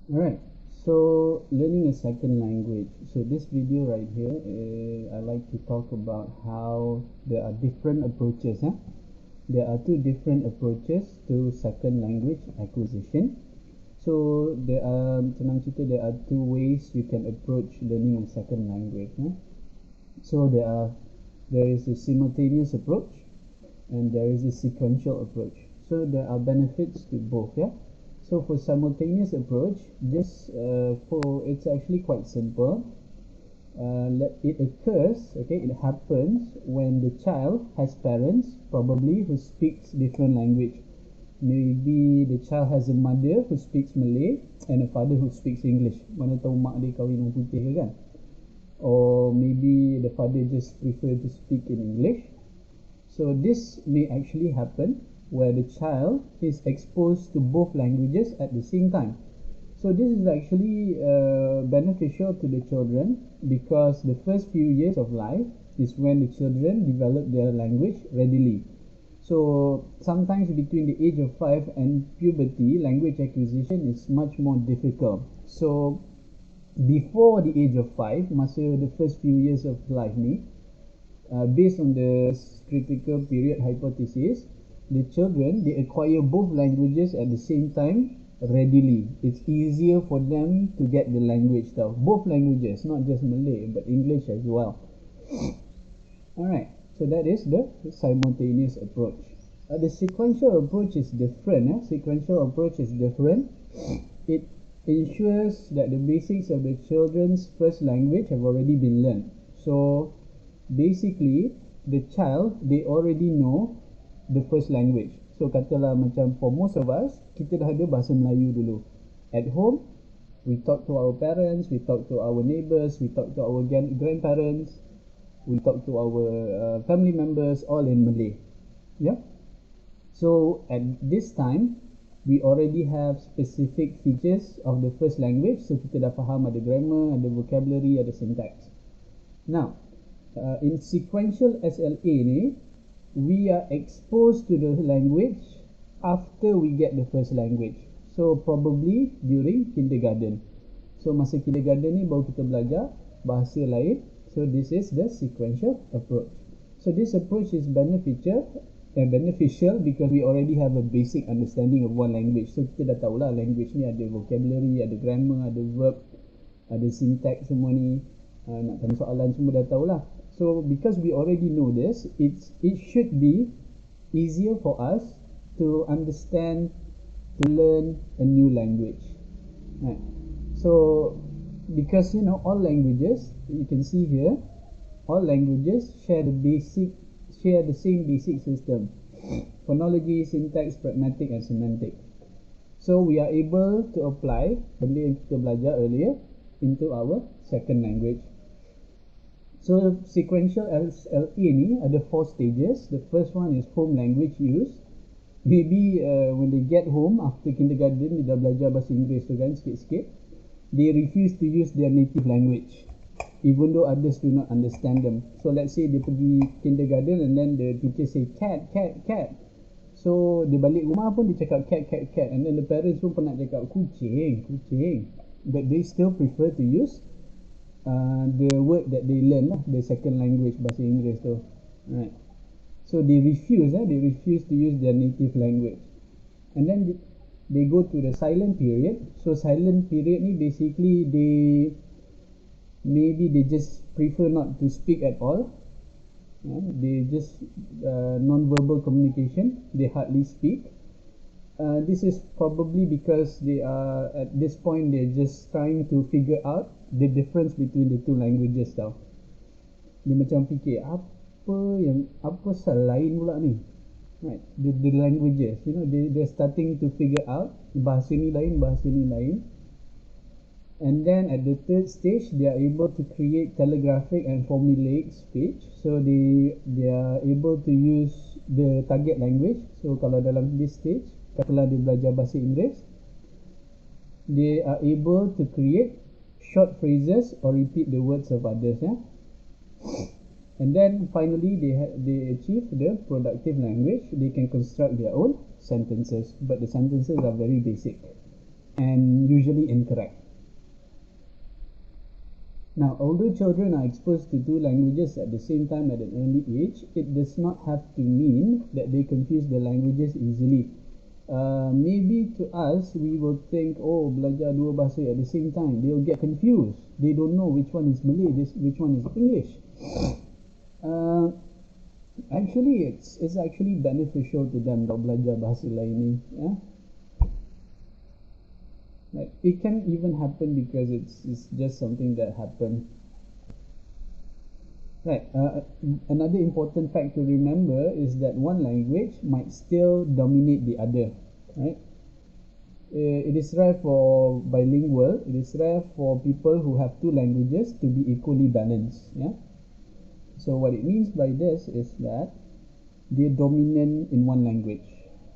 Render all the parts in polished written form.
Alright, so learning a second language. So this video right here, I like to talk about how there are different approaches. There are two different approaches to second language acquisition. So there are two ways you can approach learning a second language. So there is a simultaneous approach and there is a sequential approach. So there are benefits to both. So for simultaneous approach, it's actually quite simple. It happens when the child has parents probably who speaks different language. Maybe the child has a mother who speaks Malay and a father who speaks English. Mana tahu mak dia kahwin orang putih ke kan? Or maybe the father just prefer to speak in English. So this may actually happen where the child is exposed to both languages at the same time. So this is actually beneficial to the children because the first few years of life is when the children develop their language readily. So sometimes between the age of 5 and puberty, language acquisition is much more difficult. So before the age of 5, masa the first few years of life ni, based on the critical period hypothesis, the children, they acquire both languages at the same time readily. It's easier for them to get the language now. Both languages, not just Malay, but English as well. Alright, so that is the simultaneous approach. The sequential approach is different. Sequential approach is different. It ensures that the basics of the children's first language have already been learned. So basically, the child, they already know the first language. So katalah macam for most of us, kita dah ada bahasa Melayu dulu. At home, we talk to our parents, we talk to our neighbors, we talk to our grandparents, we talk to our family members, all in Malay. Yeah. So at this time, we already have specific features of the first language. So kita dah faham ada grammar, ada vocabulary, ada syntax. Now, in sequential SLA ni, we are exposed to the language after we get the first language. So probably during kindergarten. So masa kindergarten ni baru kita belajar bahasa lain. So this is the sequential approach. So this approach is beneficial because we already have a basic understanding of one language. So kita dah tahulah language ni ada vocabulary, ada grammar, ada verb, ada syntax semua ni. Nak tanya soalan semua dah tahulah. So because we already know this, it should be easier for us to understand, to learn a new language. Right. So because all languages, you can see here, all languages share the same basic system: phonology, syntax, pragmatic and semantic. So we are able to apply benda yang kita belajar earlier into our second language. So sequential SLA ni ada 4 stages. The first one is home language use. Maybe when they get home after kindergarten, dia dah belajar bahasa Inggeris tu kan sikit-sikit, they refuse to use their native language even though others do not understand them. So let's say dia pergi kindergarten and then the teacher say cat, cat, cat. So dia balik rumah pun dia cakap cat, cat, cat, and then the parents pun pernah cakap kucing, kucing, but they still prefer to use the word that they learn, the second language bahasa Inggeris tu. Right. So they refuse to use their native language. And then they go to the silent period. So silent period ni basically maybe they just prefer not to speak at all. They just non-verbal communication, they hardly speak. This is probably because they are at this point they're just trying to figure out the difference between the two languages tau. Dia macam fikir apa salah lain pula ni. Right, the languages, they're starting to figure out bahasa ni lain, bahasa ni lain. And then at the third stage, they are able to create telegraphic and formulaic speech. So they are able to use the target language. So kalau dalam this stage, katalah dia belajar bahasa Inggeris, they are able to create short phrases or repeat the words of others. And then finally they achieve the productive language. They can construct their own sentences, but the sentences are very basic. and usually incorrect. Now, although children are exposed to two languages at the same time at an early age, it does not have to mean that they confuse the languages easily. Maybe to us, we will think, oh, belajar dua bahasa at the same time. They'll get confused. They don't know which one is Malay, which one is English. Actually, it's actually beneficial to them to belajar bahasa lain ni. Yeah? Right. It can even happen because it's just something that happened. Right. Another important fact to remember is that one language might still dominate the other. Right. It is rare for bilingual. It is rare for people who have two languages to be equally balanced. Yeah. So what it means by this is that they're dominant in one language.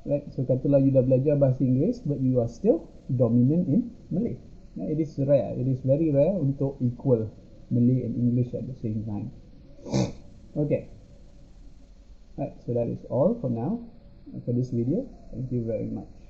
Right. So katalah you dah belajar bahasa Inggeris, but you are still dominant in Malay. Now, it is rare. It is very rare untuk equal Malay and English at the same time. Okay. Right. So that is all for now for this video. Thank you very much.